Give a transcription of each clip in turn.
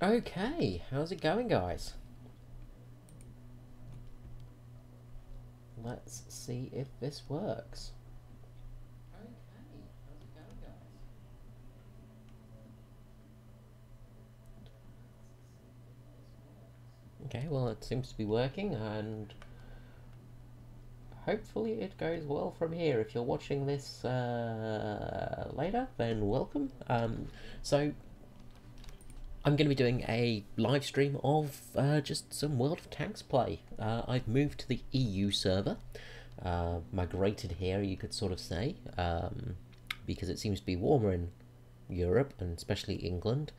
Okay, how's it going, guys? Let's see if this works. Okay, well, it seems to be working, and hopefully it goes well from here. If you're watching this later, then welcome. So I'm going to be doing a live stream of just some World of Tanks play. I've moved to the EU server, migrated here, you could sort of say, because it seems to be warmer in Europe, and especially England,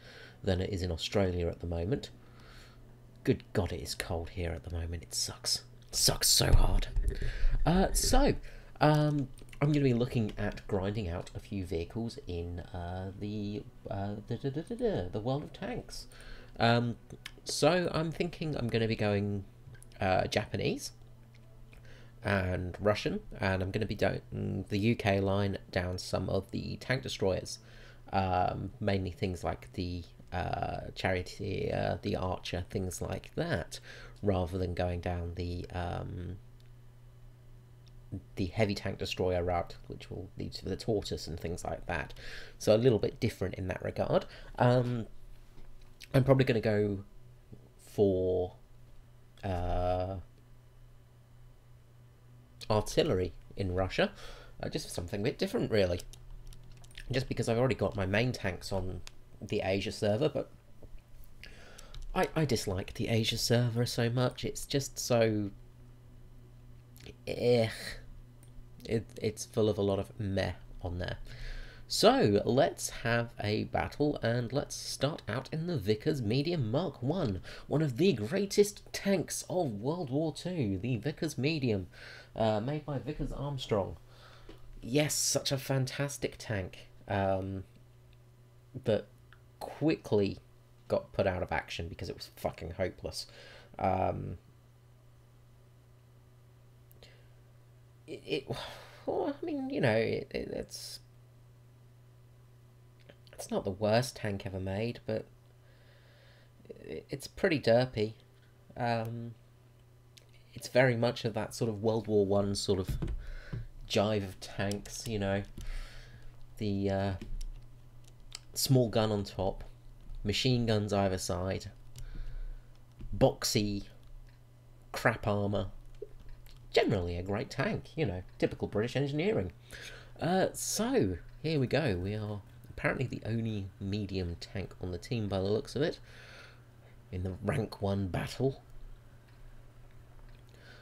than it is in Australia at the moment. Good God, it is cold here at the moment. It sucks. It sucks so hard. I'm going to be looking at grinding out a few vehicles in the World of Tanks. So I'm thinking I'm going to be going Japanese and Russian, and I'm going to be doing the UK line down some of the tank destroyers, mainly things like the Charioteer, the Archer, things like that, rather than going down the heavy tank destroyer route, which will lead to the Tortoise and things like that. So a little bit different in that regard. I'm probably going to go for artillery in Russia, just for something a bit different, really. Just because I've already got my main tanks on the Asia server, but I dislike the Asia server so much. It's just so it's full of a lot of meh on there. So let's have a battle, and let's start out in the Vickers Medium Mark 1, one of the greatest tanks of World War II, the Vickers Medium, made by Vickers Armstrong. Yes, such a fantastic tank, but quickly got put out of action because it was fucking hopeless. Well, I mean, you know, it's not the worst tank ever made, but it's pretty derpy. It's very much of that sort of World War One sort of jive of tanks, you know. The small gun on top, machine guns either side, boxy crap armour. Generally a great tank, you know, typical British engineering. So, here we go. We are apparently the only medium tank on the team by the looks of it, in the rank 1 battle.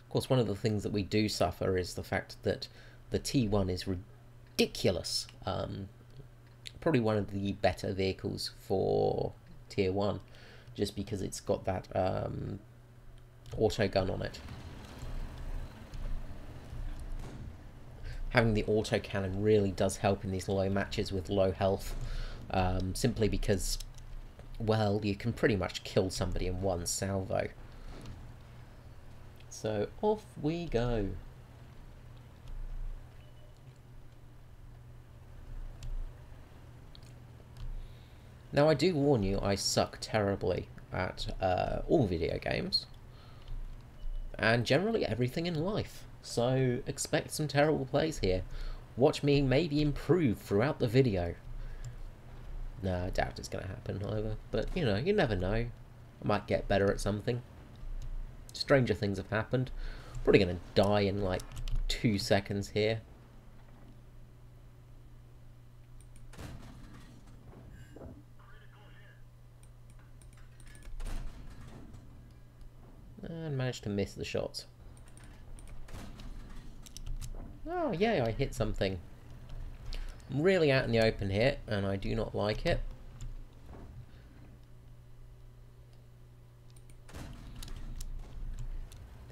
Of course, one of the things that we do suffer is the fact that the T1 is ridiculous. Probably one of the better vehicles for Tier 1, just because it's got that auto gun on it. Having the auto cannon really does help in these low matches with low health, simply because, well, you can pretty much kill somebody in one salvo. So off we go. Now, I do warn you, I suck terribly at all video games, and generally everything in life. So expect some terrible plays here. Watch me maybe improve throughout the video. No, I doubt it's going to happen either. But, you know, you never know. I might get better at something. Stranger things have happened. Probably going to die in like 2 seconds here. And managed to miss the shots. Oh, yay, I hit something. I'm really out in the open here, and I do not like it.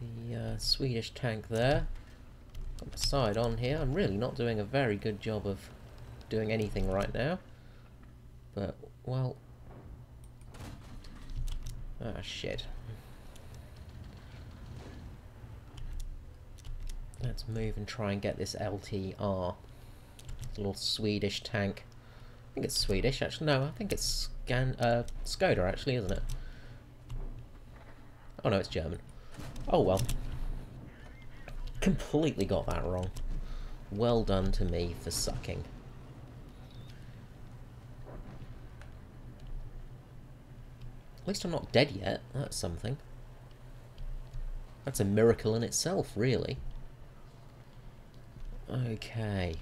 The Swedish tank there. Got my side on here. I'm really not doing a very good job of doing anything right now. But, well... ah, shit. Let's move and try and get this LTR. This little Swedish tank. think it's Swedish, actually. No, I think it's Skoda, actually, isn't it? Oh, no, it's German. Oh, well. Completely got that wrong. Well done to me for sucking. At least I'm not dead yet. That's something. That's a miracle in itself, really. Okay.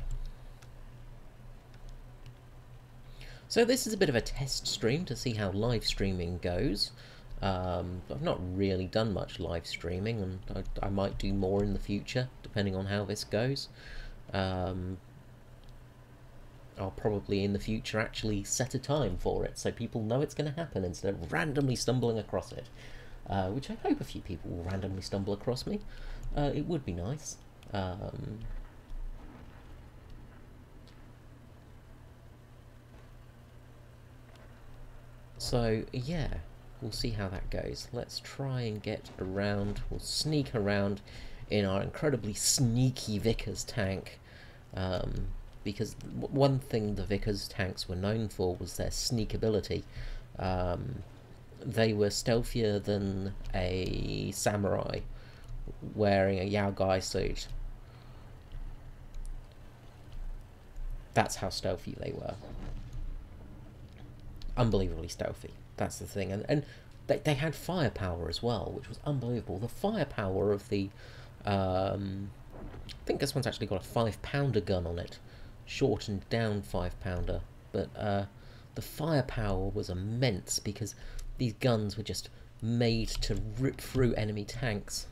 So this is a bit of a test stream to see how live streaming goes. I've not really done much live streaming, and I might do more in the future, depending on how this goes. I'll probably in the future actually set a time for it so people know it's going to happen instead of randomly stumbling across it. Which I hope a few people will randomly stumble across me. It would be nice. So, yeah, we'll see how that goes. Let's try and get around, we'll sneak around in our incredibly sneaky Vickers tank. Because one thing the Vickers tanks were known for was their sneakability. They were stealthier than a samurai wearing a Yaogai suit. That's how stealthy they were. Unbelievably stealthy. That's the thing. And they had firepower as well, which was unbelievable. The firepower of the... I think this one's actually got a 5-pounder gun on it. Shortened down 5-pounder. But the firepower was immense because these guns were just made to rip through enemy tanks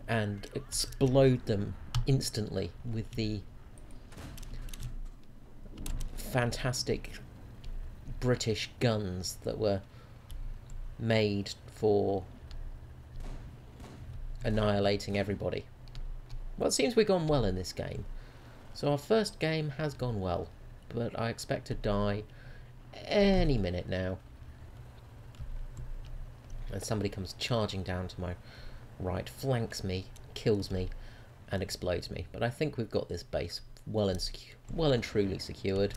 and explode them instantly with the fantastic British guns that were made for annihilating everybody. Well, it seems we've gone well in this game. So our first game has gone well, but I expect to die any minute now. And somebody comes charging down to my right, flanks me, kills me, and explodes me. But I think we've got this base well and truly secured.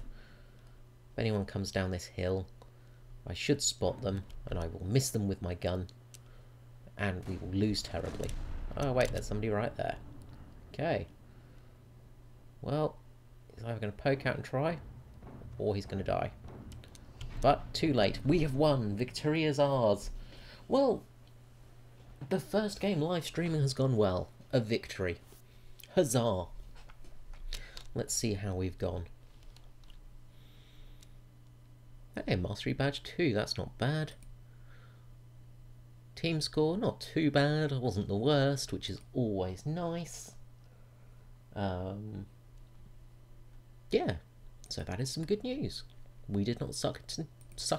If anyone comes down this hill, I should spot them, and I will miss them with my gun, and we will lose terribly. Oh wait, there's somebody right there. Okay. Well, he's either going to poke out and try, or he's going to die. But too late. We have won. Victory is ours. Well, the first game live streaming has gone well. A victory. Huzzah. Let's see how we've gone. Hey, Mastery Badge 2, that's not bad. Team score, not too bad. I wasn't the worst, which is always nice. Yeah, so that is some good news. We did not suck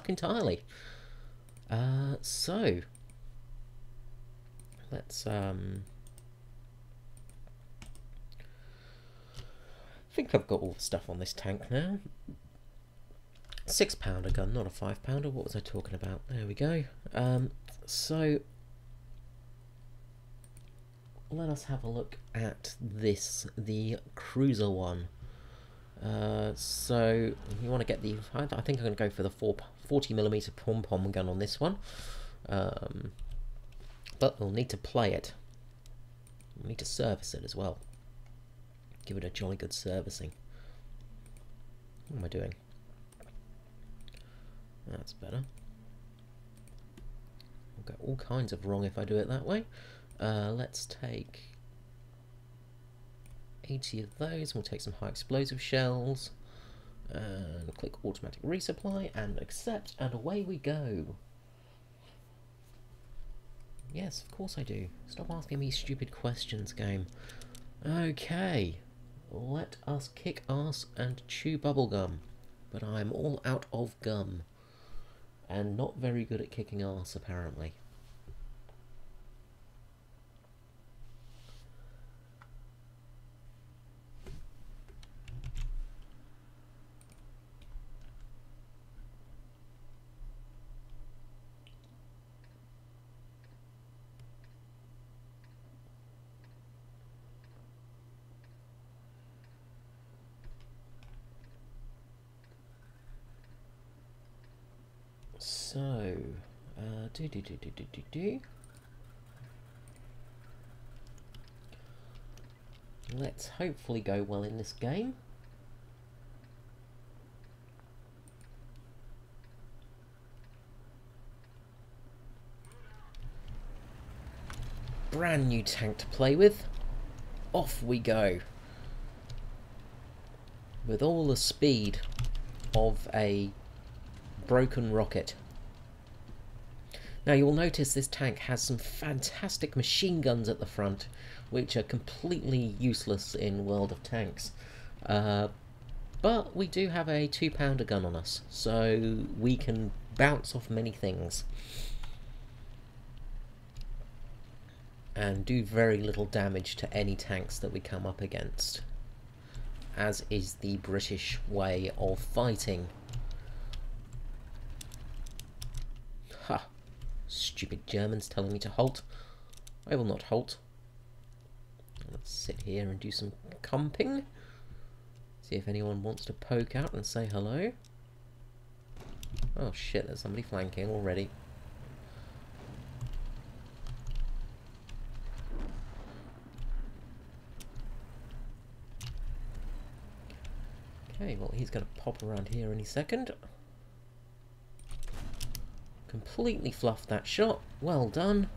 entirely. So let's I think I've got all the stuff on this tank now. 6-pounder gun, not a 5-pounder. What was I talking about? There we go. So let us have a look at this, the cruiser one. So you want to get the... I think I'm going to go for the 40mm pom-pom gun on this one. But we'll need to play it. We'll need to service it as well. Give it a jolly good servicing. What am I doing? That's better. I'll go all kinds of wrong if I do it that way. Let's take 80 of those. We'll take some high explosive shells. And click automatic resupply and accept, and away we go. Yes, of course I do. Stop asking me stupid questions, game. Okay. Let us kick ass and chew bubblegum. But I'm all out of gum. And not very good at kicking ass, apparently. So, let's hopefully go well in this game. Brand new tank to play with. Off we go. With all the speed of a broken rocket. Now you'll notice this tank has some fantastic machine guns at the front, which are completely useless in World of Tanks. But we do have a 2-pounder gun on us, so we can bounce off many things. And do very little damage to any tanks that we come up against. As is the British way of fighting. Ha! Stupid Germans telling me to halt. I will not halt. Let's sit here and do some comping. See if anyone wants to poke out and say hello. Oh shit, there's somebody flanking already. Okay, well he's going to pop around here any second. Completely fluffed that shot. Well done.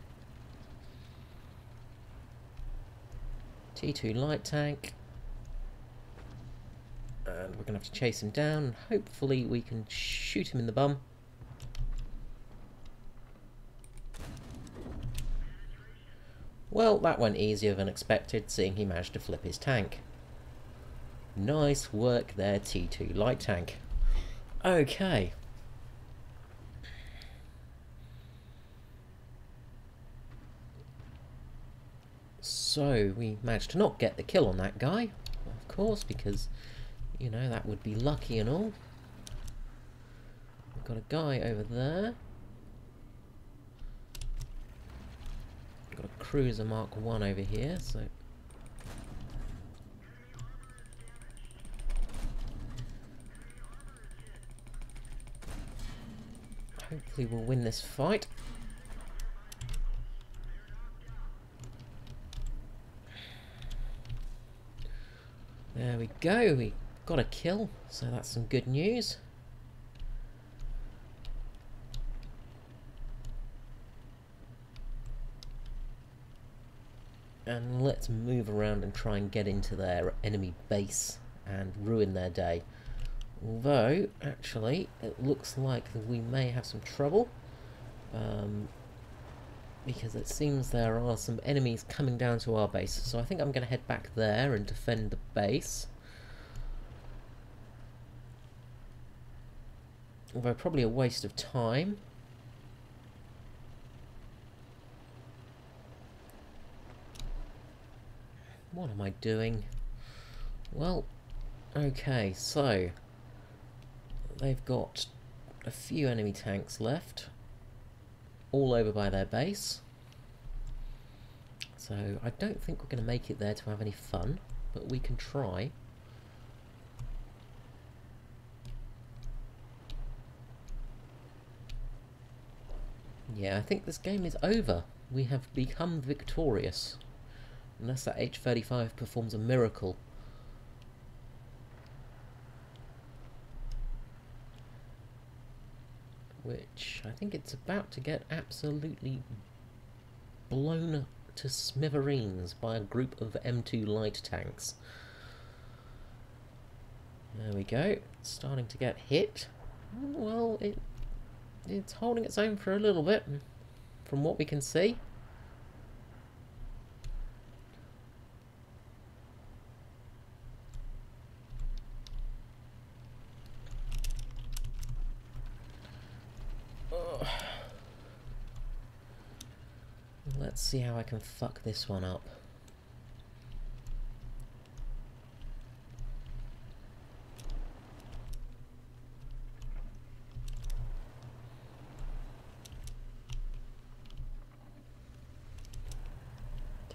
T2 light tank. And we're going to have to chase him down. And hopefully we can shoot him in the bum. Well, that went easier than expected, seeing he managed to flip his tank. Nice work there, T2 light tank. Okay. So, we managed to not get the kill on that guy, of course, because, you know, that would be lucky and all. We've got a guy over there. We've got a cruiser Mark 1 over here, so... hopefully we'll win this fight. There we go, we got a kill, so that's some good news. And let's move around and try and get into their enemy base and ruin their day. Although, actually, it looks like we may have some trouble. Because it seems there are some enemies coming down to our base. So I think I'm going to head back there and defend the base. Although probably a waste of time. What am I doing? Well, okay, so... they've got a few enemy tanks left, all over by their base. So I don't think we're going to make it there to have any fun, but we can try. Yeah, I think this game is over. We have become victorious. Unless that H-35 performs a miracle. Which I think it's about to get absolutely blown to smithereens by a group of M2 light tanks. There we go. It's starting to get hit. Well, it's holding its own for a little bit, from what we can see. Let's see how I can fuck this one up.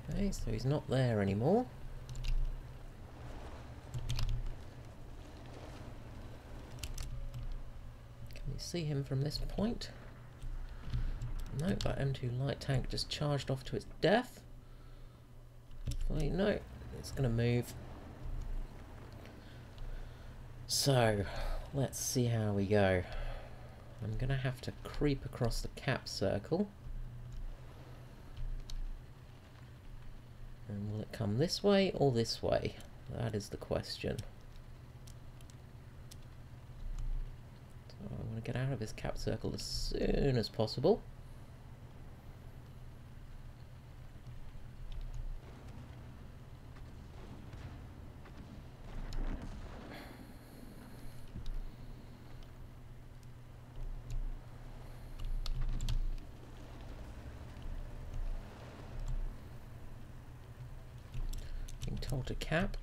Okay, so he's not there anymore. Can you see him from this point? No, that M2 light tank just charged off to its death. Wait, no, it's going to move. So, let's see how we go. I'm going to have to creep across the cap circle. And will it come this way or this way? That is the question. So I want to get out of this cap circle as soon as possible. Being told to cap.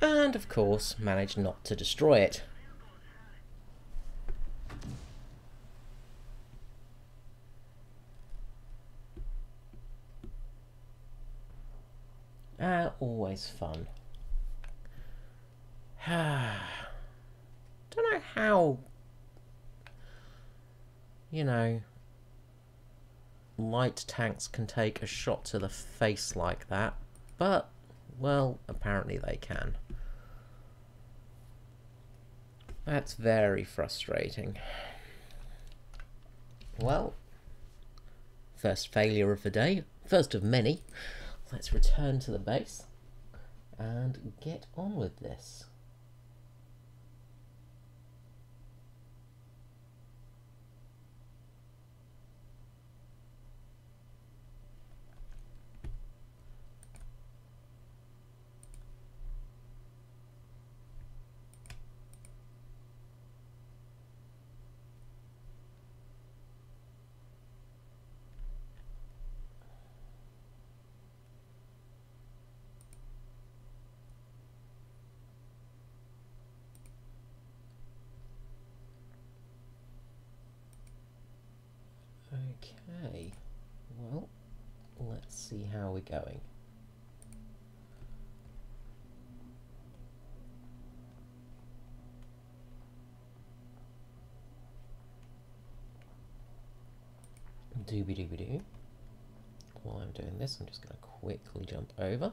And of course, managed not to destroy it. Always fun. Don't know how, you know, light tanks can take a shot to the face like that, but, well, apparently they can. That's very frustrating. Well, first failure of the day, first of many. Let's return to the base and get on with this. Okay, well, let's see how we're going. Doobie-doobie-doo. While I'm doing this, I'm just going to quickly jump over.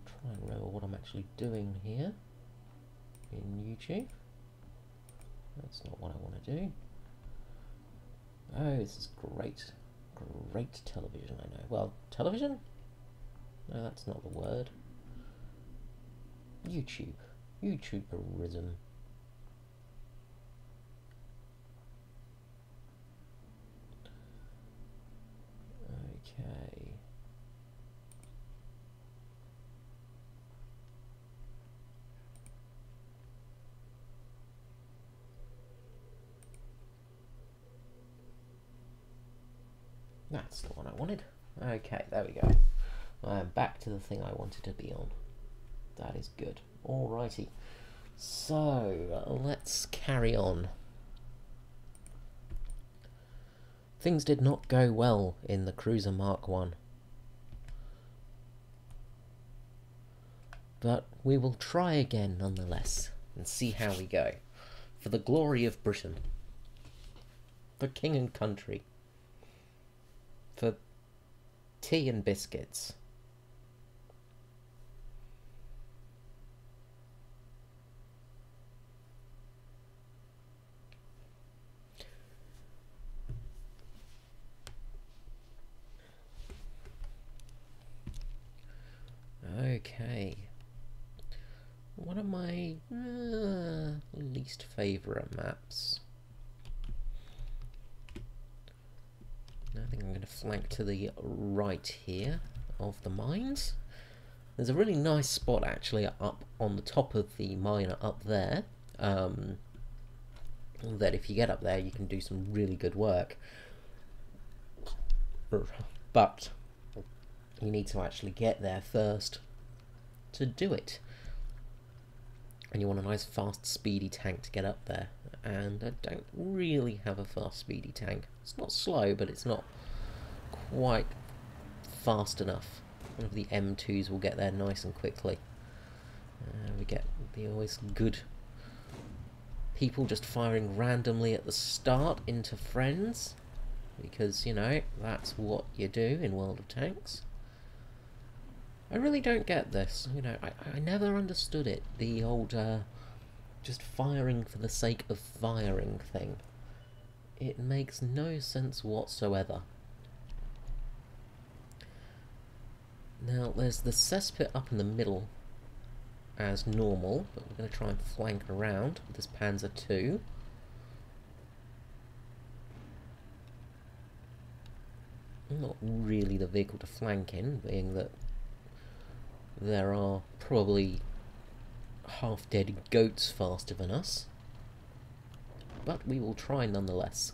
Try and remember what I'm actually doing here in YouTube. That's not what I want to do. Oh, this is great. Great television, I know. Well, television? No, that's not the word. YouTube. YouTuberism. Okay. That's the one I wanted. Okay, there we go. I'm back to the thing I wanted to be on. That is good. Alrighty. So, let's carry on. Things did not go well in the Cruiser Mark 1. But we will try again nonetheless and see how we go. For the glory of Britain. For king and country. For tea and biscuits. Okay. One of my least favourite maps. I think I'm going to flank to the right here of the mines. There's a really nice spot actually up on the top of the mine up there. That if you get up there you can do some really good work. But you need to actually get there first to do it. And you want a nice fast speedy tank to get up there. And I don't really have a fast speedy tank. It's not slow, but it's not quite fast enough. One of the M2s will get there nice and quickly. We get the always good people just firing randomly at the start into friends, because, you know, that's what you do in World of Tanks. I really don't get this, you know, I never understood it, the old just firing for the sake of firing thing. It makes no sense whatsoever. Now, there's the cesspit up in the middle as normal, but we're going to try and flank around with this Panzer II. Not really the vehicle to flank in, being that there are probably half-dead goats faster than us. But we will try nonetheless.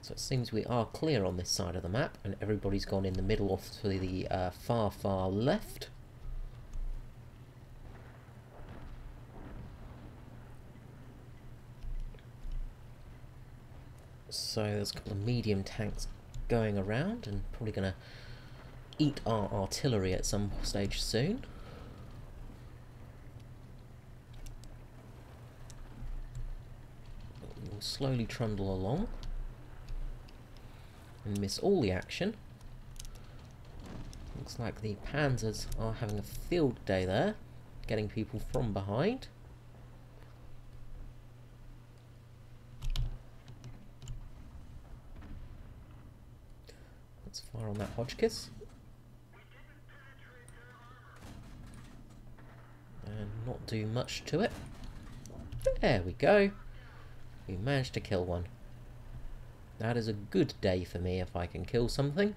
So it seems we are clear on this side of the map, and everybody's gone in the middle off to the far, far left. So there's a couple of medium tanks going around, and probably going to eat our artillery at some stage soon. We'll slowly trundle along and miss all the action. Looks like the Panzers are having a field day there, getting people from behind. Let's fire on that Hotchkiss. And not do much to it. There we go. We managed to kill one. That is a good day for me if I can kill something.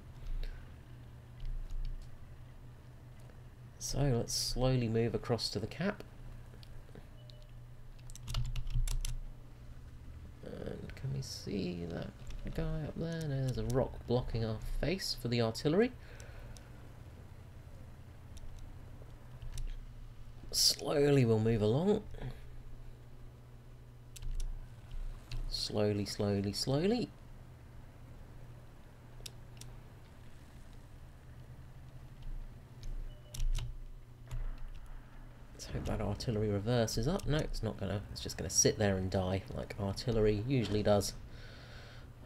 So let's slowly move across to the cap. And can we see that guy up there? No, there's a rock blocking our face for the artillery. Slowly we'll move along. Slowly, slowly, slowly. Let's hope that artillery reverses up. No, it's not gonna. It's just gonna sit there and die like artillery usually does.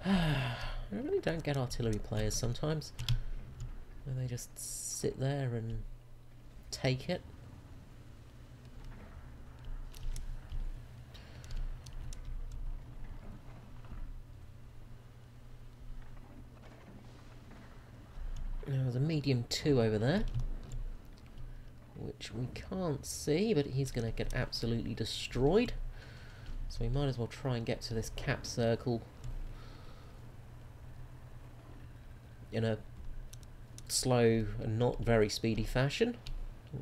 I really don't get artillery players sometimes, where they just sit there and take it. Now there's a medium 2 over there, which we can't see, but he's going to get absolutely destroyed. So we might as well try and get to this cap circle in a slow and not very speedy fashion.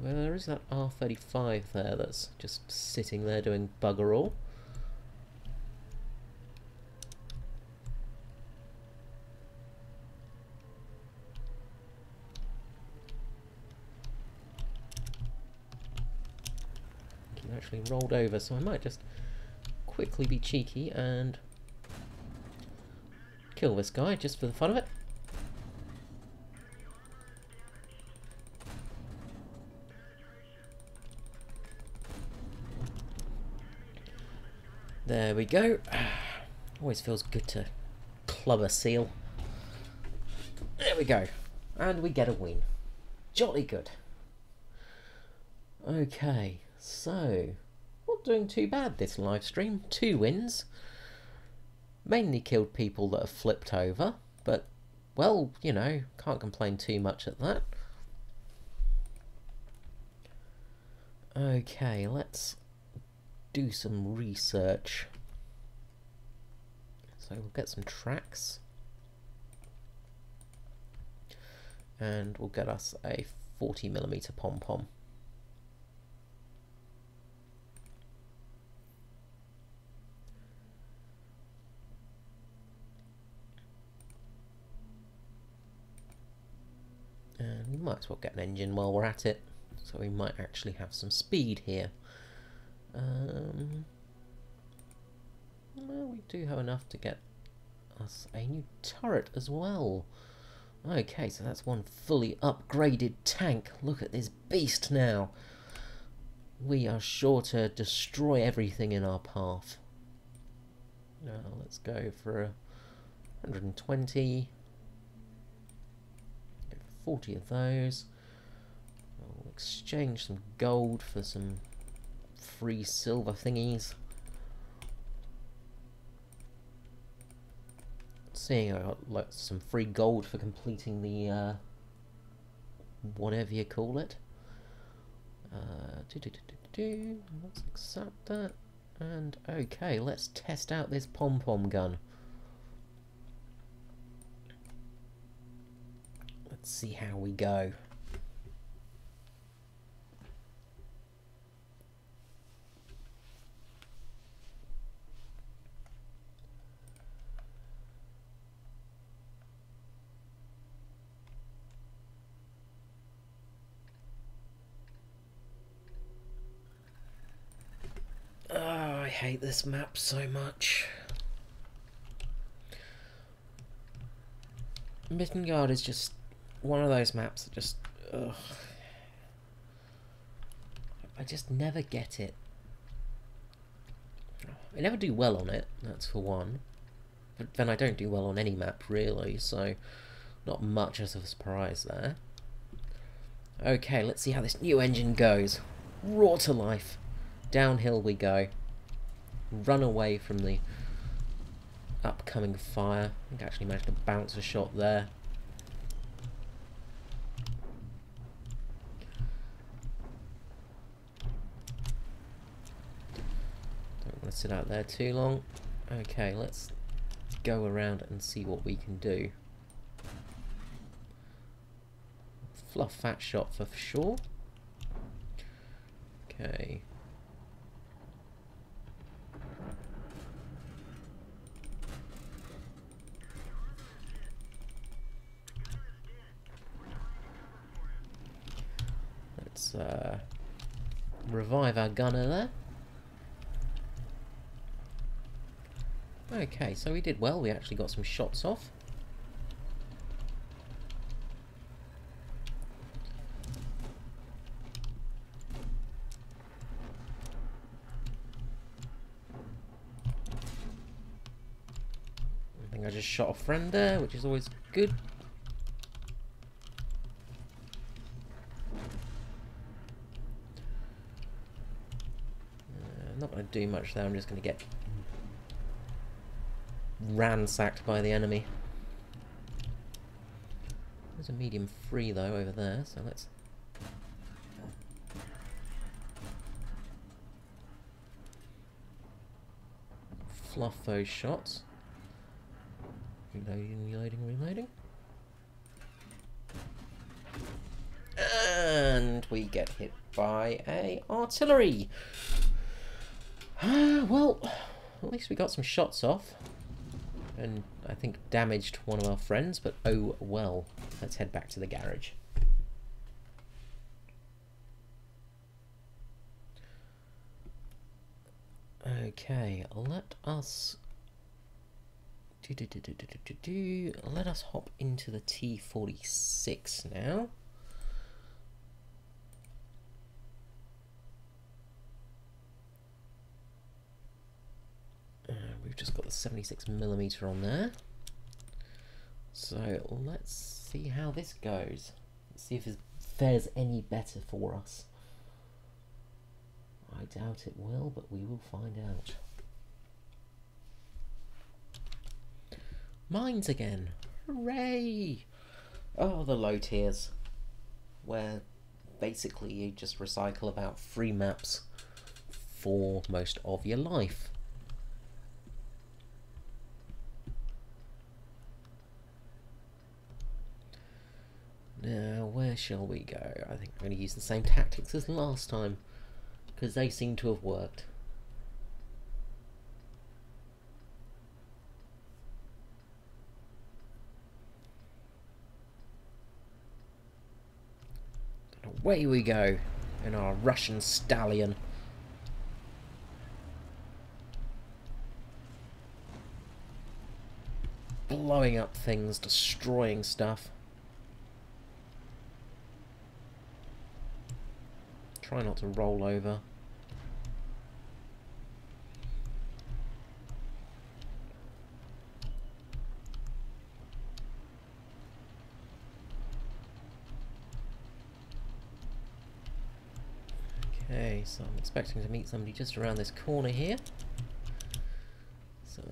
Where is that R35 there that's just sitting there doing bugger all? He actually rolled over, so I might just quickly be cheeky and kill this guy just for the fun of it. There we go. Always feels good to club a seal. There we go. And we get a win. Jolly good. Okay, so not doing too bad this live stream. 2 wins. Mainly killed people that have flipped over, but, well, you know, can't complain too much at that. Okay, let's do some research. So we'll get some tracks, and we'll get us a 40mm pom-pom. And we might as well get an engine while we're at it, so we might actually have some speed here. Well, we do have enough to get us a new turret as well. Okay, so that's one fully upgraded tank. Look at this beast now. We are sure to destroy everything in our path. Now let's go for 120. Go for 40 of those. We'll exchange some gold for some free silver thingies. Seeing I got like some free gold for completing the whatever you call it. Let's accept that. And okay, let's test out this pom-pom gun. Let's see how we go. I hate this map so much. Mittengard is just one of those maps that just... ugh. I just never get it. I never do well on it, that's for one. But then I don't do well on any map, really, so not much of a surprise there. Okay, let's see how this new engine goes. Raw to life. Downhill we go. Run away from the upcoming fire. I think I actually managed to bounce a shot there. Don't want to sit out there too long. Okay, let's go around and see what we can do. Fluff fat shot for sure. Okay. Let's revive our gunner there. Okay, so we did well. We actually got some shots off. I think I just shot a friend there, which is always good. Not going to do much there. I'm just going to get ransacked by the enemy. There's a medium free though over there, so let's fluff those shots. Reloading, reloading, reloading. And we get hit by a artillery. Well, at least we got some shots off. And I think damaged one of our friends, but oh well. Let's head back to the garage. Okay, let us let us hop into the T46 now. We've just got the 76mm on there. So let's see how this goes. Let's see if it fares any better for us. I doubt it will, but we will find out. Mines again! Hooray! Oh, the low tiers, where basically you just recycle about 3 maps for most of your life. Now, where shall we go? I think I'm going to use the same tactics as last time, because they seem to have worked. And away we go in our Russian stallion. Blowing up things, destroying stuff. try not to roll over. Okay, so I'm expecting to meet somebody just around this corner here. So...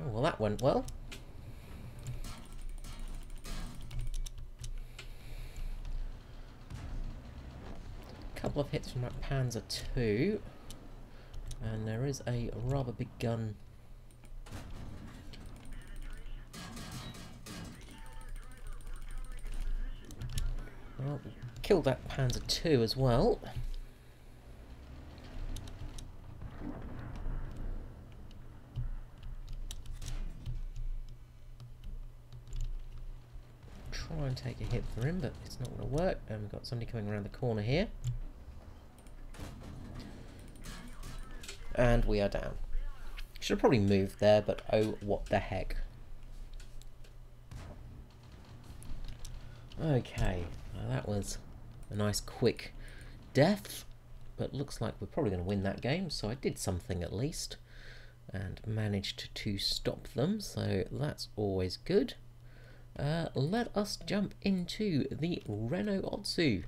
oh, well, that went well. Couple of hits from that Panzer II. And there is a rather big gun. Well, killed that Panzer II as well. Try and take a hit for him, but it's not going to work. And we've got somebody coming around the corner here. And we are down. Should have probably moved there, but oh, what the heck. Okay, well, that was a nice quick death, but looks like we're probably going to win that game, so I did something at least, and managed to stop them, so that's always good. Let us jump into the Renault Otsu.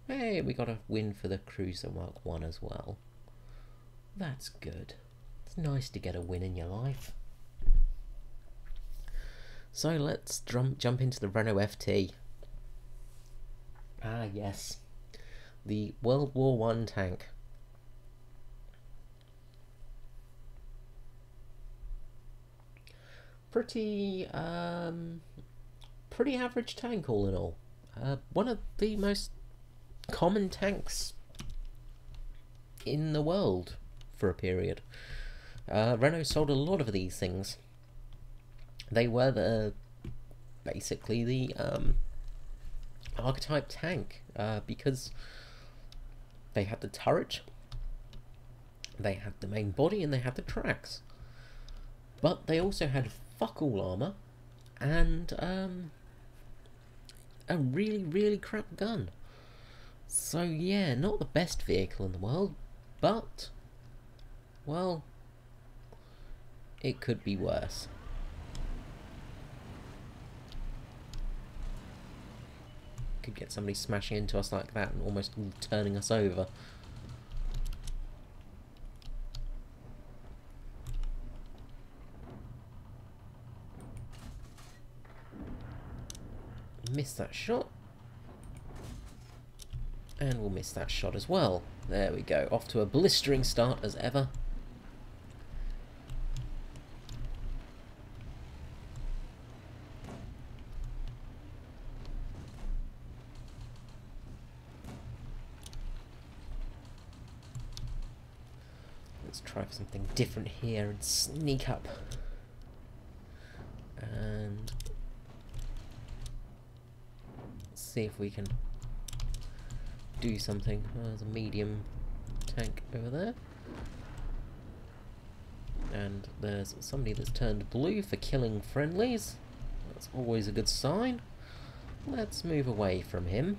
Hey, we got a win for the Cruiser Mark 1 as well. That's good. It's nice to get a win in your life. So let's jump into the Renault FT. Ah yes, the World War I tank. Pretty average tank all in all. One of the most common tanks in the world for a period. Renault sold a lot of these things. They were basically the archetype tank, because they had the turret, they had the main body, and they had the tracks. But they also had fuck all armour and a really crap gun. So yeah, not the best vehicle in the world, but, well, it could be worse. Could get somebody smashing into us like that and almost turning us over. Missed that shot. And we'll miss that shot as well. There we go. Off to a blistering start as ever. Let's try for something different here and sneak up. And let's see if we can do something. Oh, there's a medium tank over there. And there's somebody that's turned blue for killing friendlies. That's always a good sign. Let's move away from him.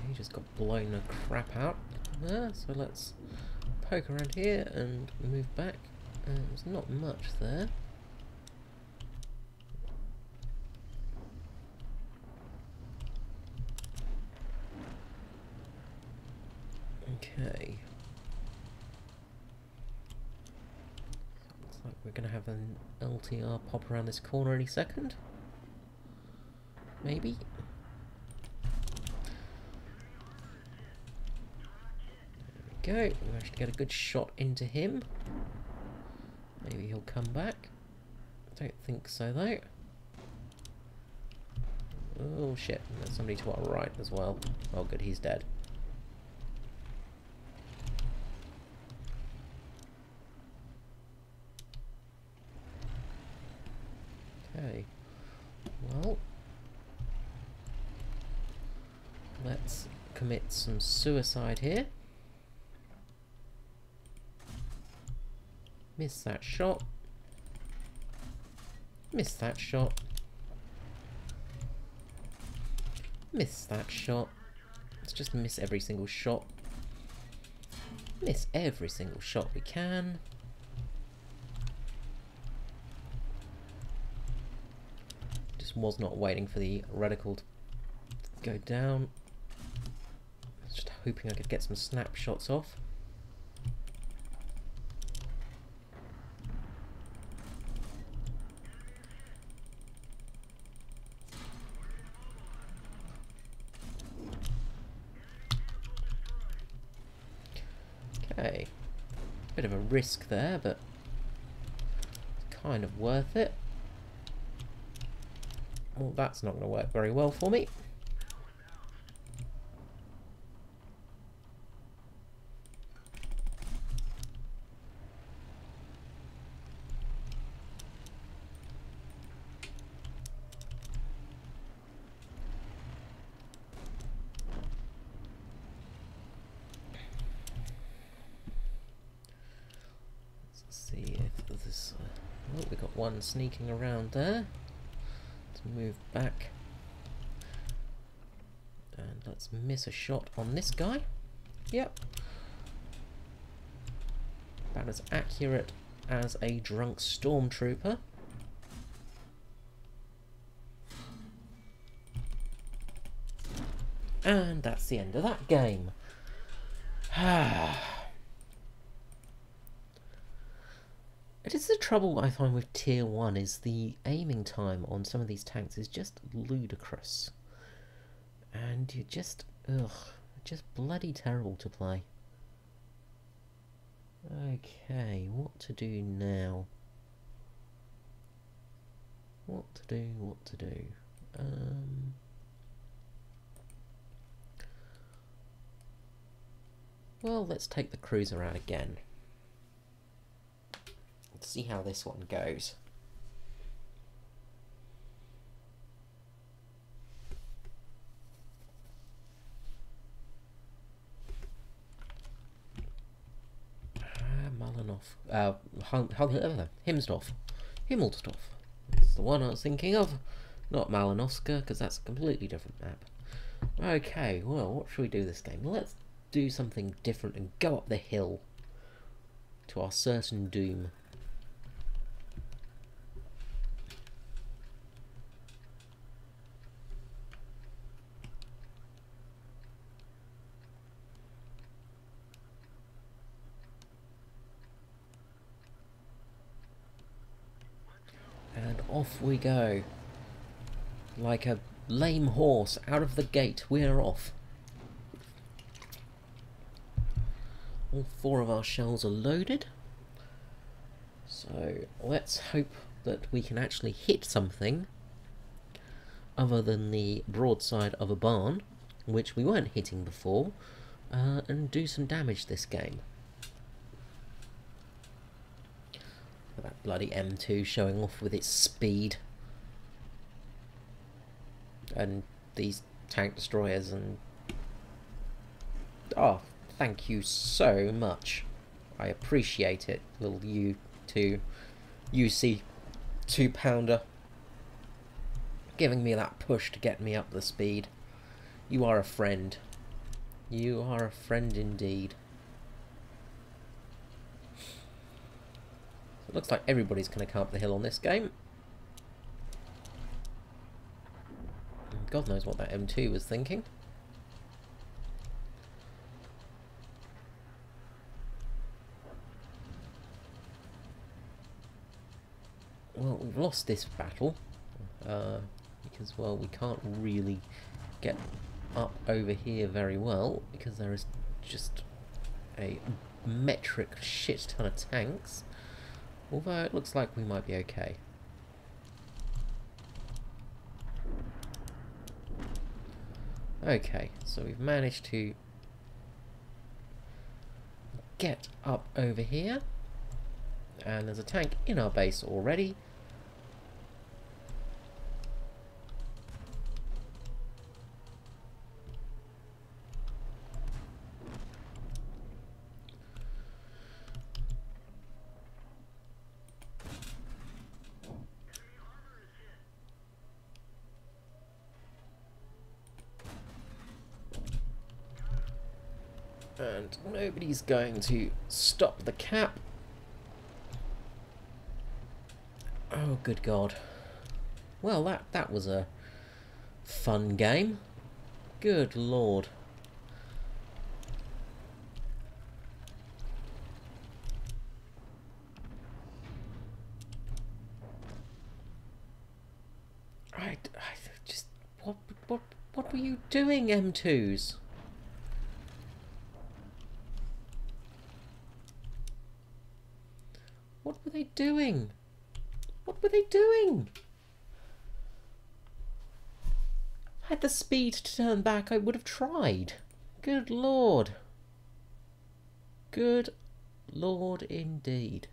He just got blown the crap out there, so let's poke around here and move back. There's not much there. Okay. Looks like we're going to have an LTR pop around this corner any second. Maybe. Go. We managed to get a good shot into him. Maybe he'll come back. I don't think so though. Oh shit, there's somebody to our right as well. Oh good, he's dead. Okay, well, let's commit some suicide here. Miss that shot. Miss that shot. Miss that shot. Let's just miss every single shot. Miss every single shot we can. Just was not waiting for the reticle to go down. Just hoping I could get some snapshots off. Okay, bit of a risk there, but kind of worth it. Well, that's not going to work very well for me. See if this. Oh, we got one sneaking around there. Let's move back. And let's miss a shot on this guy. Yep. About as accurate as a drunk stormtrooper. And that's the end of that game. It is the trouble I find with Tier 1 is the aiming time on some of these tanks is just ludicrous. And you're just, just bloody terrible to play. Okay, what to do now? What to do? Well, let's take the cruiser out again. Let's see how this one goes. Himmelsdorf. That's the one I was thinking of. Not Malinovska, because that's a completely different map. Okay, well, what should we do this game? Let's do something different and go up the hill to our certain doom. And off we go. Like a lame horse out of the gate, we're off. All 4 of our shells are loaded. So let's hope that we can actually hit something other than the broadside of a barn, which we weren't hitting before, and do some damage this game. That bloody M2 showing off with its speed. And these tank destroyers and... Oh, thank you so much. I appreciate it, little U2 UC 2-pounder. Giving me that push to get me up the speed. You are a friend. You are a friend indeed. It looks like everybody's going to come up the hill on this game. God knows what that M2 was thinking. Well, we've lost this battle. Because, well, we can't really get up over here very well. Because there is just a metric shit ton of tanks. Although it looks like we might be okay. Okay, so we've managed to get up over here, and there's a tank in our base already. And nobody's going to stop the cap. Oh, good God. Well, that was a fun game. Good Lord. I just... What were you doing, M2s? What were they doing? What were they doing? Had the speed to turn back, I would have tried. Good Lord. Good Lord indeed.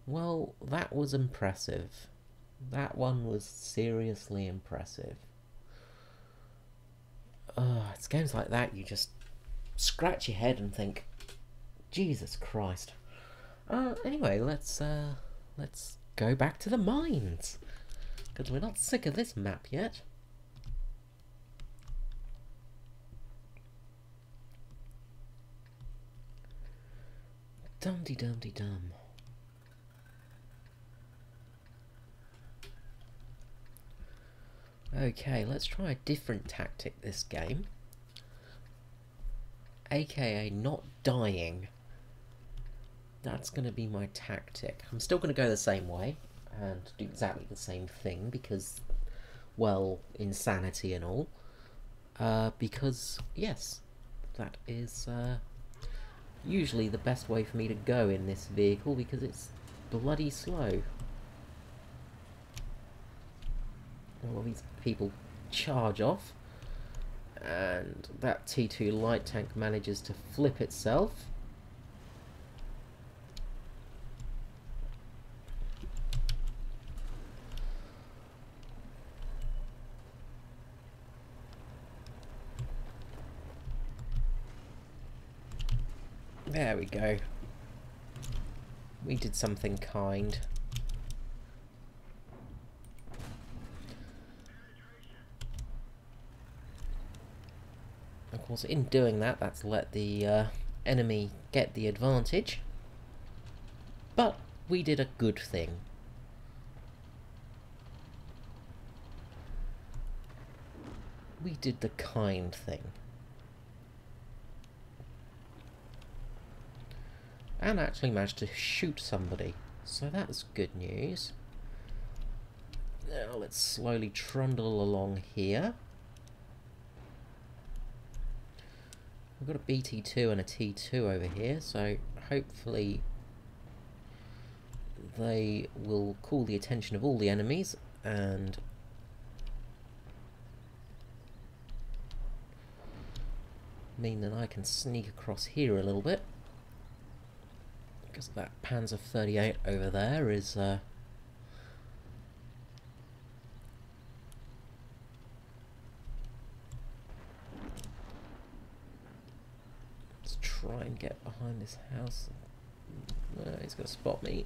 Well, that was impressive. That one was seriously impressive. It's games like that you just scratch your head and think, Jesus Christ. Anyway, let's go back to the mines, because we're not sick of this map yet. Dum-de-dum-de-dum. Okay, let's try a different tactic this game. AKA not dying. That's going to be my tactic. I'm still going to go the same way and do exactly the same thing because, well, insanity and all. Because, yes, that is usually the best way for me to go in this vehicle because it's bloody slow. All these people charge off, and that T2 light tank manages to flip itself. There we go. We did something kind. Of course, in doing that, that's let the enemy get the advantage. But we did a good thing. We did the kind thing. And actually managed to shoot somebody. So that's good news. Now let's slowly trundle along here. We've got a BT2 and a T2 over here, so hopefully they will call the attention of all the enemies and mean that I can sneak across here a little bit. Because that Panzer 38 over there is let's try and get behind this house. He's going to spot me.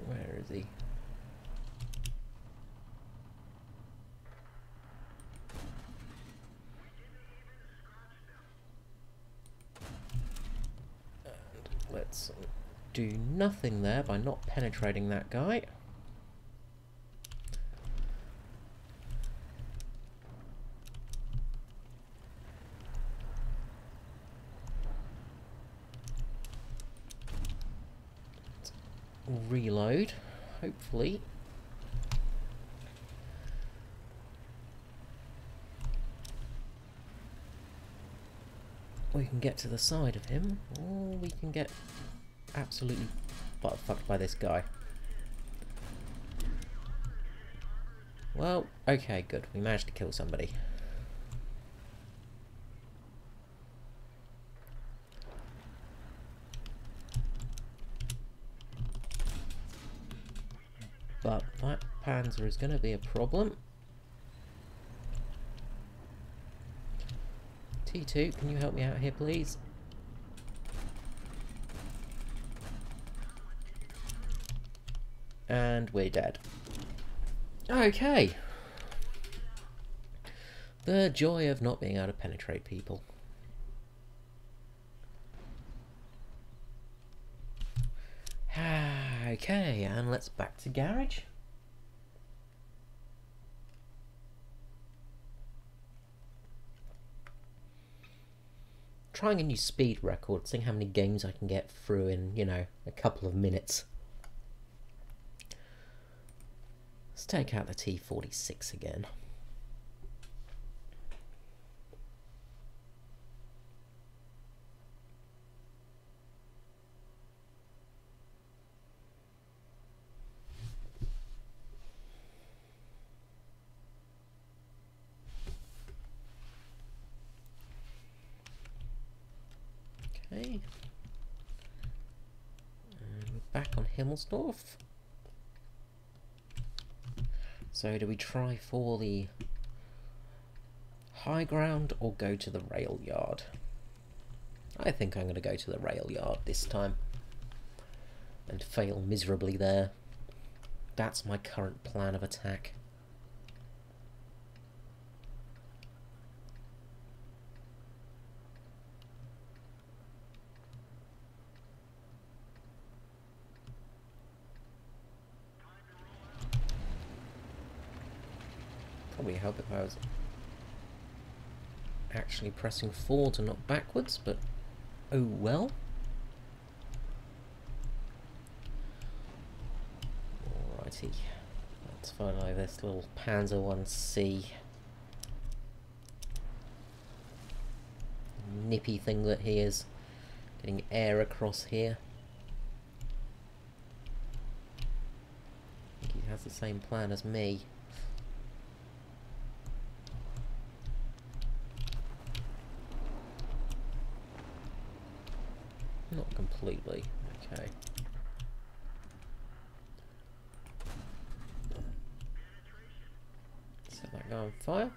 Where is he? And let's do nothing there by not penetrating that guy. Reload, hopefully. we can get to the side of him, or we can get absolutely butt-fucked by this guy. Well, okay, good. We managed to kill somebody. But that Panzer is going to be a problem. T2, can you help me out here, please? And we're dead. Okay. The joy of not being able to penetrate people. Okay, and let's back to garage. Trying a new speed record, seeing how many games I can get through in, you know, a couple of minutes. Let's take out the T-46 again. Okay. And we're back on Himmelsdorf. So do we try for the high ground or go to the rail yard? I think I'm going to go to the rail yard this time and fail miserably there. That's my current plan of attack. Probably help if I was actually pressing forwards and not backwards, but oh well. Alrighty, let's follow this little Panzer 1C nippy thing that he is, getting air across here. I think he has the same plan as me. Not completely, okay. Set that guy on fire.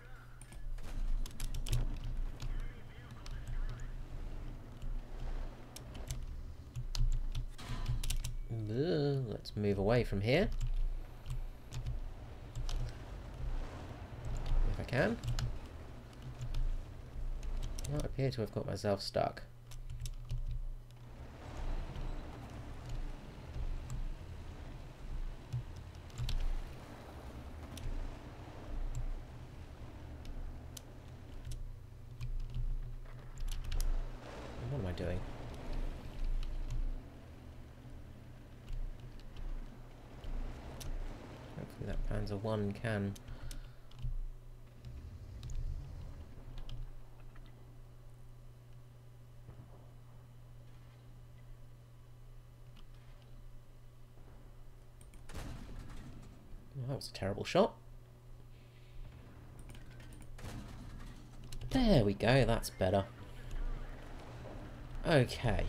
Let's move away from here. If I can. I appear to have got myself stuck. What am I doing? Hopefully that Panzer 1 can. Well, that was a terrible shot. There we go, that's better. Okay,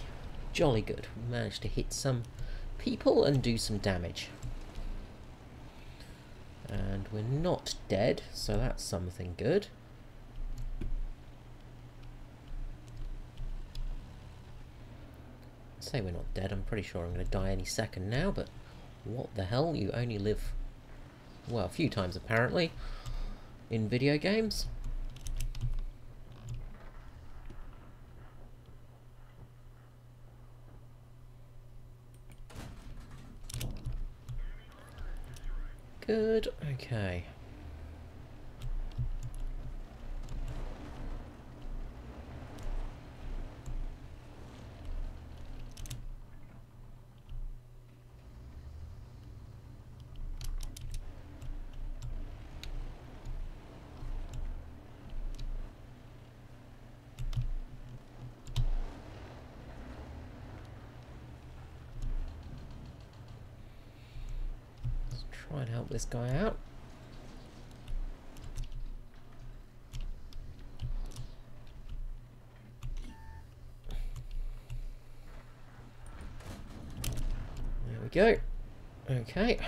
jolly good. We managed to hit some people and do some damage. And we're not dead, so that's something good. I say we're not dead, I'm pretty sure I'm going to die any second now, but what the hell, you only live, well, a few times apparently, in video games. Good, okay. try and help this guy out. There we go. Okay.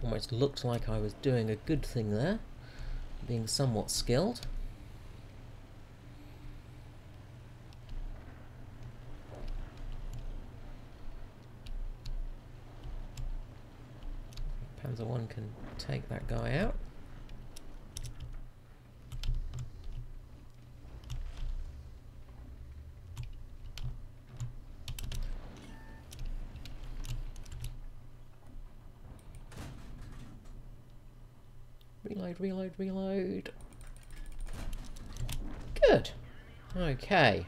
Almost looked like I was doing a good thing there, being somewhat skilled. Panzer 1 can take that guy out. Reload, reload, reload. Good. Okay.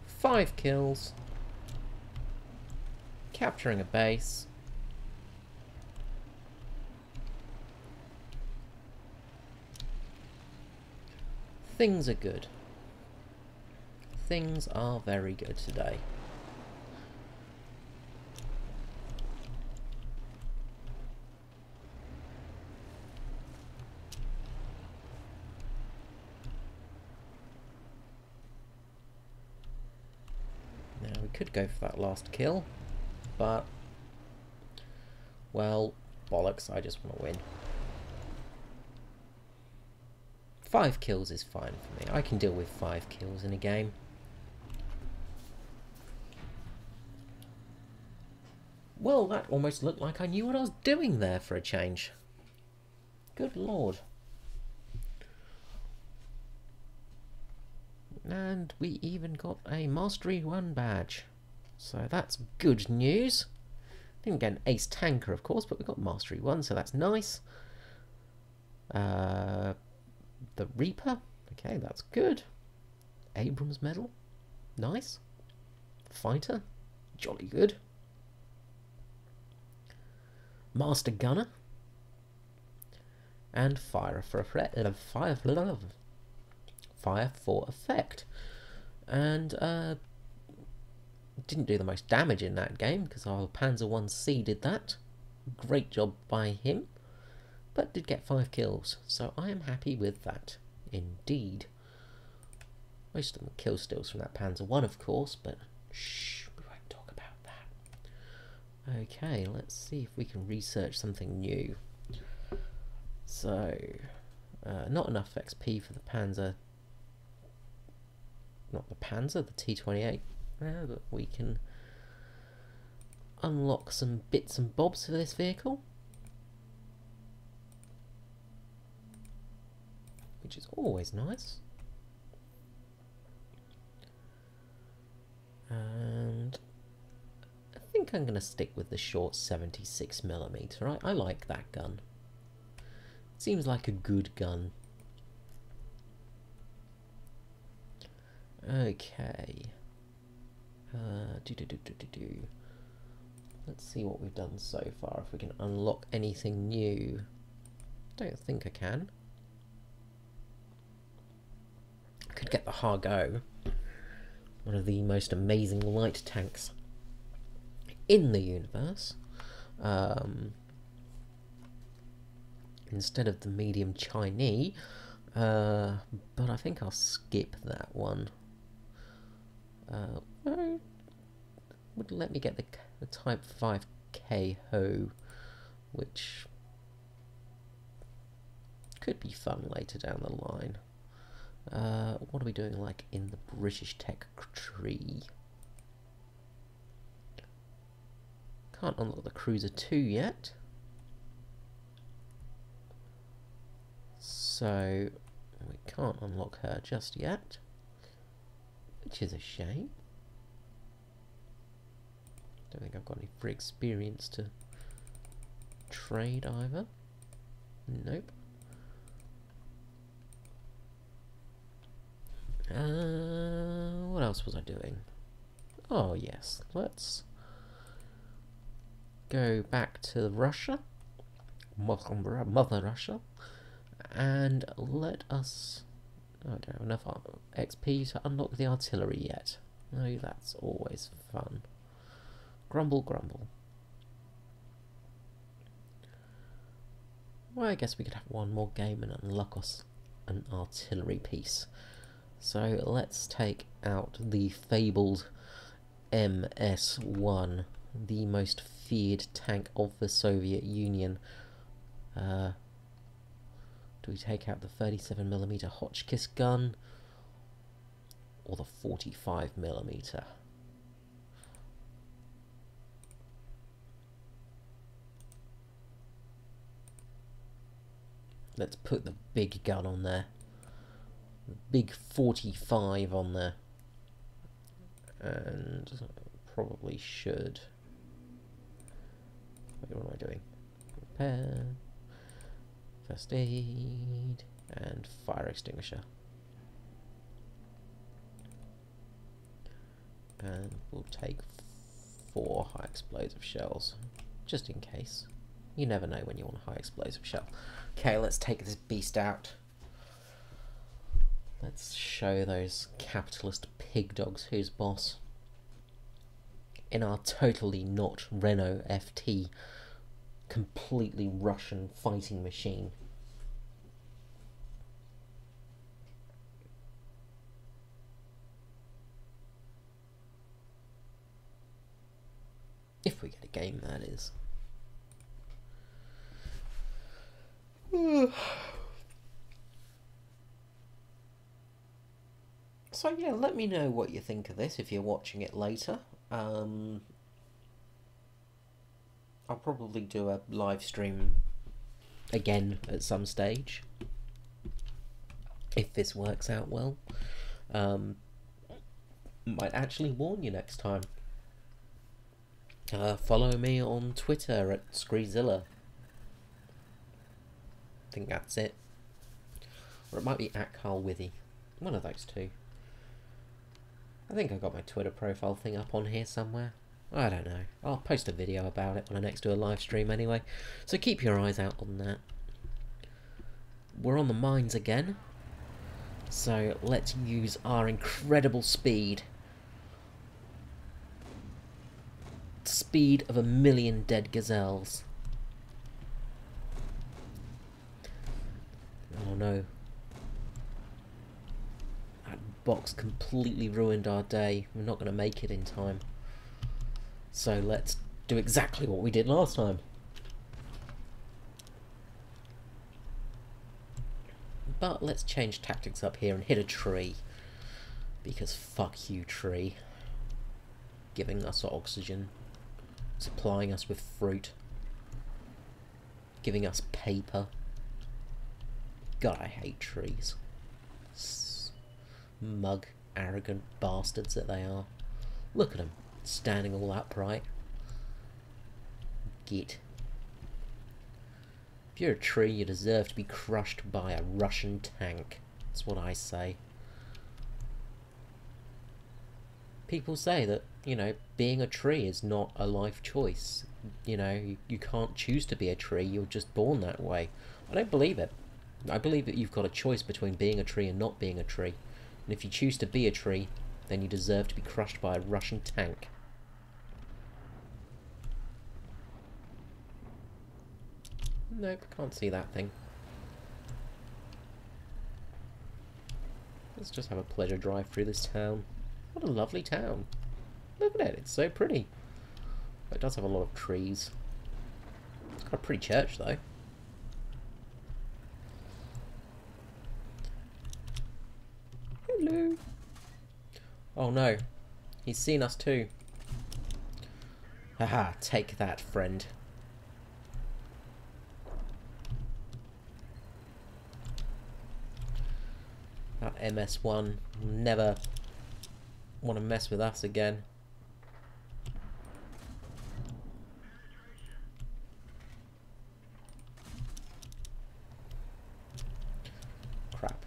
5 kills. Capturing a base. Things are good. Things are very good today. Now we could go for that last kill, but, well, bollocks, I just want to win. 5 kills is fine for me. I can deal with 5 kills in a game. Well, that almost looked like I knew what I was doing there for a change. Good lord. And we even got a Mastery 1 badge. So that's good news. Didn't get an Ace Tanker, of course, but we got Mastery 1, so that's nice. The Reaper, okay, that's good. Abrams Medal, nice. Fighter, jolly good. Master Gunner, and Fire for Effect. And didn't do the most damage in that game because our Panzer 1C did that. Great job by him. But did get 5 kills, so I am happy with that, indeed. Most of them were kill steals from that Panzer 1, of course, but shh, we won't talk about that. Okay, let's see if we can research something new. So, not enough XP for the Panzer, not the Panzer, the T-28, but we can unlock some bits and bobs for this vehicle. Which is always nice. And I think I'm going to stick with the short 76mm. I like that gun. It seems like a good gun. Okay. Let's see what we've done so far. If we can unlock anything new. Don't think I can. Could get the Hargo, one of the most amazing light tanks in the universe, instead of the medium Chinese, but I think I'll skip that one. Would let me get the Type 5K Ho, which could be fun later down the line. What are we doing like in the British tech tree? Can't unlock the Cruiser 2 yet. So we can't unlock her just yet, which is a shame. Don't think I've got any free experience to trade either. Nope. What else was I doing? Oh yes, let's go back to Russia, Mother Russia, and let us... I don't have enough XP to unlock the artillery yet. Oh, that's always fun. Grumble, grumble. Well, I guess we could have one more game and unlock us an artillery piece. So let's take out the fabled MS-1, the most feared tank of the Soviet Union. Do we take out the 37mm Hotchkiss gun or the 45mm? Let's put the big gun on there. The big 45 on there. And probably should. Wait, what am I doing? Repair, first aid, and fire extinguisher. And we'll take 4 high explosive shells, just in case. You never know when you want a high explosive shell. Okay, let's take this beast out. Let's show those capitalist pig dogs who's boss. In our totally not Renault FT, completely Russian fighting machine. If we get a game, that is. So yeah, let me know what you think of this if you're watching it later. I'll probably do a live stream again at some stage if this works out well. Might actually warn you next time. Follow me on Twitter at Skreezilla. I think that's it. Or it might be at Carlwithy. One of those two. I think I got my Twitter profile thing up on here somewhere. I don't know. I'll post a video about it when I next do a live stream anyway. So keep your eyes out on that. We're on the mines again. So let's use our incredible speed. Speed of 1,000,000 dead gazelles. Oh no. That box completely ruined our day. We're not going to make it in time. So let's do exactly what we did last time. But let's change tactics up here and hit a tree. Because fuck you, tree. Giving us oxygen. Supplying us with fruit. Giving us paper. God, I hate trees. Smug, arrogant bastards that they are. Look at them, standing all upright. Git. If you're a tree, you deserve to be crushed by a Russian tank. That's what I say. People say that, you know, being a tree is not a life choice. You know, you can't choose to be a tree, you're just born that way. I don't believe it. I believe that you've got a choice between being a tree and not being a tree. And if you choose to be a tree, then you deserve to be crushed by a Russian tank. Nope, can't see that thing. Let's just have a pleasure drive through this town. What a lovely town. Look at it, it's so pretty. But it does have a lot of trees. It's got a pretty church though. Hello. Oh no, he's seen us too. Haha, take that, friend. That MS-1 will never want to mess with us again. Crap.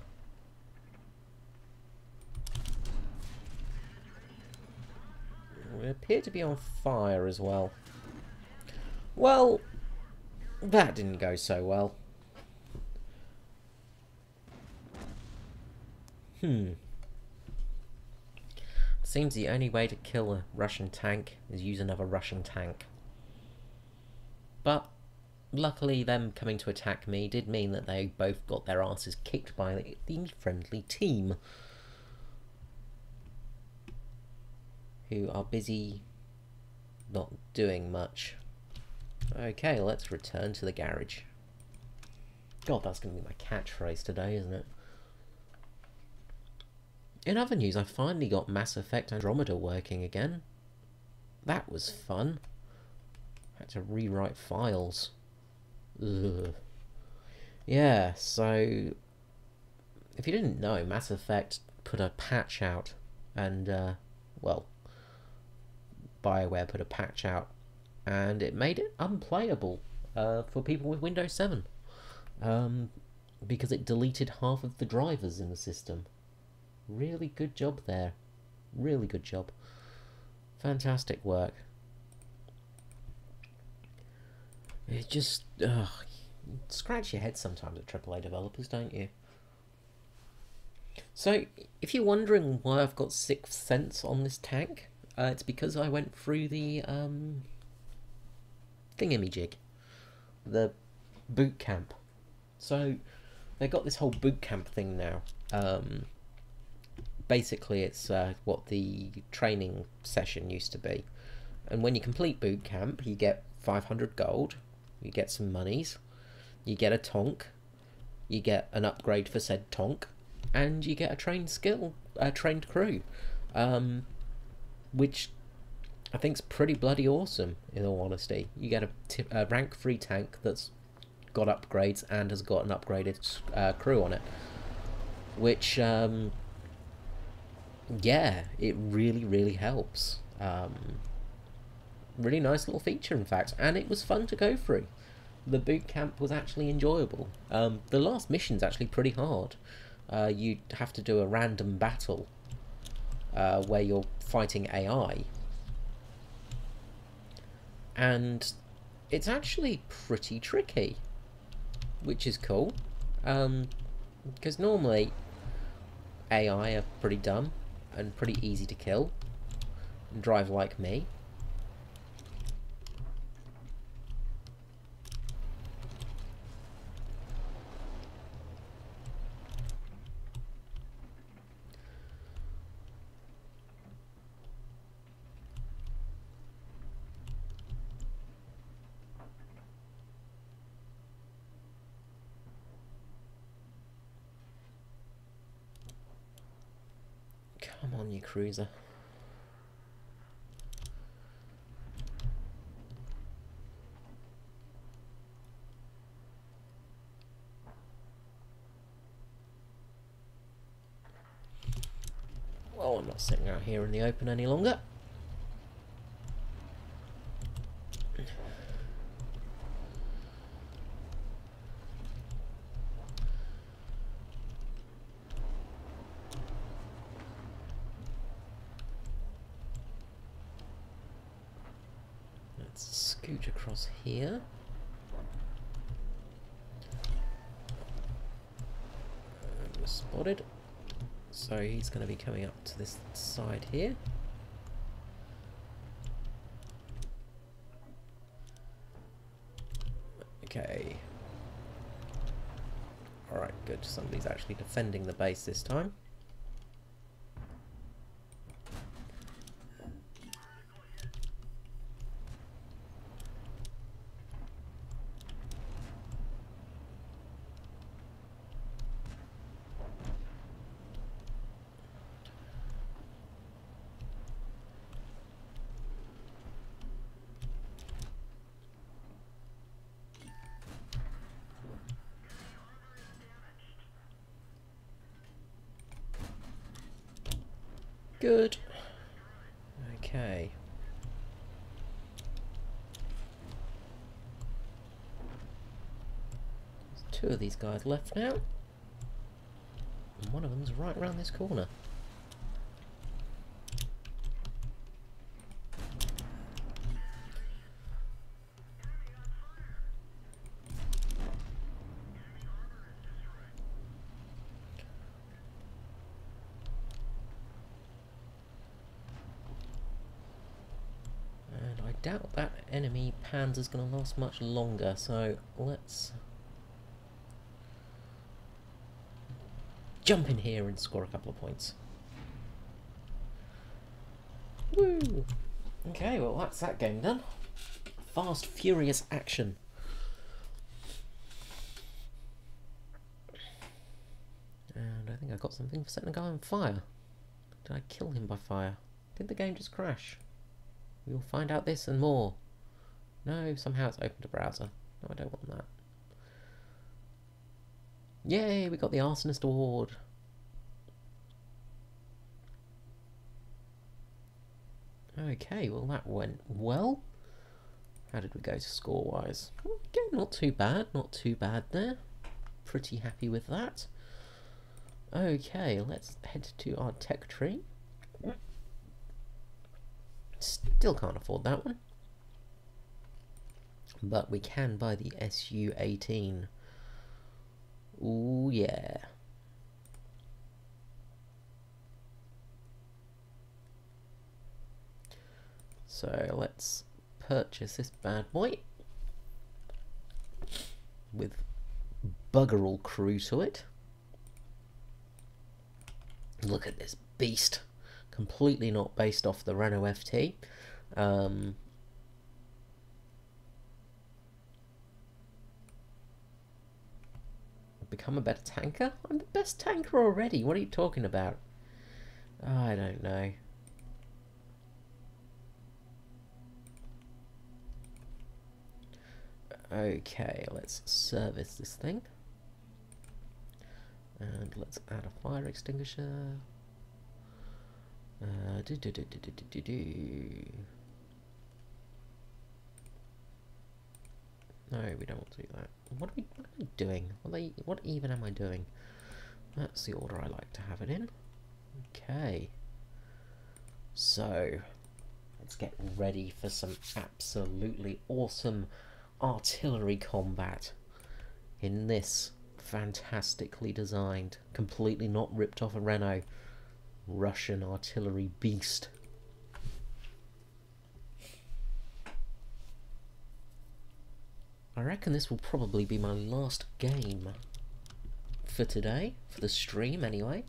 We appear to be on fire as well. Well, that didn't go so well. Seems the only way to kill a Russian tank is use another Russian tank. But luckily them coming to attack me did mean that they both got their asses kicked by the friendly team, who are busy not doing much. Okay, let's return to the garage. God, that's going to be my catchphrase today, isn't it? In other news, I finally got Mass Effect Andromeda working again. That was fun. Had to rewrite files. Ugh. Yeah, so if you didn't know, Mass Effect put a patch out, and well, BioWare put a patch out, and it made it unplayable for people with Windows 7, because it deleted half of the drivers in the system. Really good job there. Really good job. Fantastic work. It just scratch your head sometimes at AAA developers, don't you? So, if you're wondering why I've got 6th Sense on this tank, it's because I went through the thingamajig, the boot camp. So, they got this whole boot camp thing now. Basically, it's what the training session used to be. And when you complete boot camp, you get 500 gold, you get some monies, you get a tonk, you get an upgrade for said tonk, and you get a trained crew, which I think's pretty bloody awesome, in all honesty. You get a rank 3 tank that's got upgrades and has got an upgraded crew on it, which yeah, it really helps. Really nice little feature, in fact, and it was fun to go through. The boot camp was actually enjoyable. The last mission's actually pretty hard. You have to do a random battle where you're fighting AI, and it's actually pretty tricky, which is cool, because normally AI are pretty dumb and pretty easy to kill and drive like me. Come on, you cruiser. Well, I'm not sitting out here in the open any longer. Let's scoot across here. We're spotted. So he's going to be coming up to this side here. Okay. Alright, good. Somebody's actually defending the base this time. Good. Okay. There's 2 of these guys left now. And one of them's right around this corner. doubt that enemy panzer's going to last much longer, so let's jump in here and score a couple of points. Woo! Okay, well that's that game done. Fast, furious action. And I think I got something for setting a guy on fire. Did I kill him by fire? Did the game just crash? We will find out this and more. No, somehow it's opened a browser. No, I don't want that. Yay, we got the Arsonist Award. Okay, well that went well. How did we go score-wise? Okay, not too bad there. Pretty happy with that. Okay, let's head to our tech tree. Still can't afford that one. But we can buy the SU-18. Ooh, yeah. So let's purchase this bad boy with bugger all crew to it. Look at this beast. Completely not based off the Renault FT. Become a better tanker? I'm the best tanker already. What are you talking about? I don't know. Okay, let's service this thing. And let's add a fire extinguisher. No, we don't want to do that. What am I doing? What even am I doing? That's the order I like to have it in. Okay. So, let's get ready for some absolutely awesome artillery combat in this fantastically designed, completely not ripped off a Renault, Russian artillery beast. I reckon this will probably be my last game for today, for the stream anyway.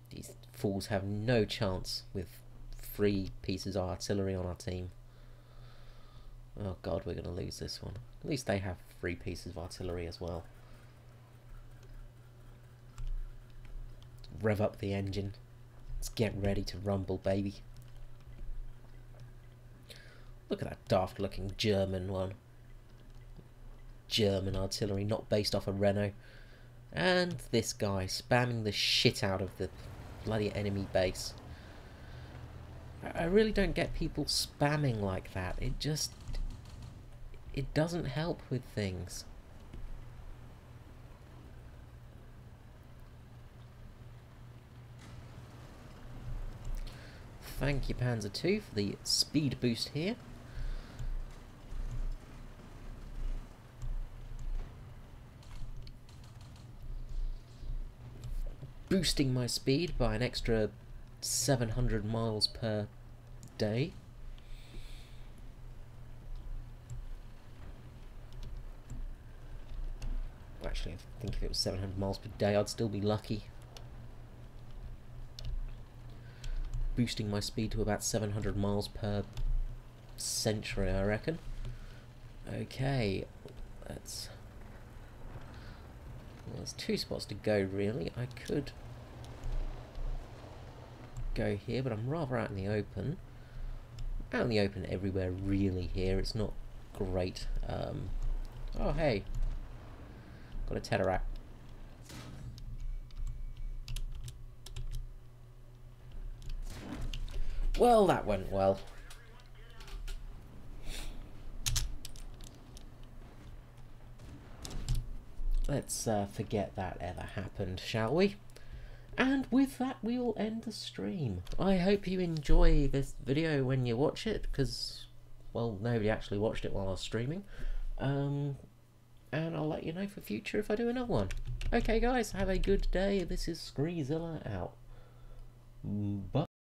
These fools have no chance with 3 pieces of artillery on our team. Oh god, we're going to lose this one. At least they have 3 pieces of artillery as well. Rev up the engine. Let's get ready to rumble, baby. Look at that daft looking German one. German artillery, not based off a Renault. And this guy spamming the shit out of the bloody enemy base. I really don't get people spamming like that. It doesn't help with things. Thank you, Panzer II, for the speed boost here. Boosting my speed by an extra 700 miles per day. Actually, I think if it was 700 miles per day, I'd still be lucky. Boosting my speed to about 700 miles per century, I reckon. Okay, let's... Well, there's 2 spots to go, really. I could go here, but I'm rather out in the open. Out in the open everywhere, really, here. It's not great. Oh, hey. Got a Tesseract. Well, that went well. Let's forget that ever happened, shall we? And with that, we will end the stream. I hope you enjoy this video when you watch it, because, well, nobody actually watched it while I was streaming. And I'll let you know for future if I do another one. Okay, guys, have a good day. This is Skreezilla out. Bye.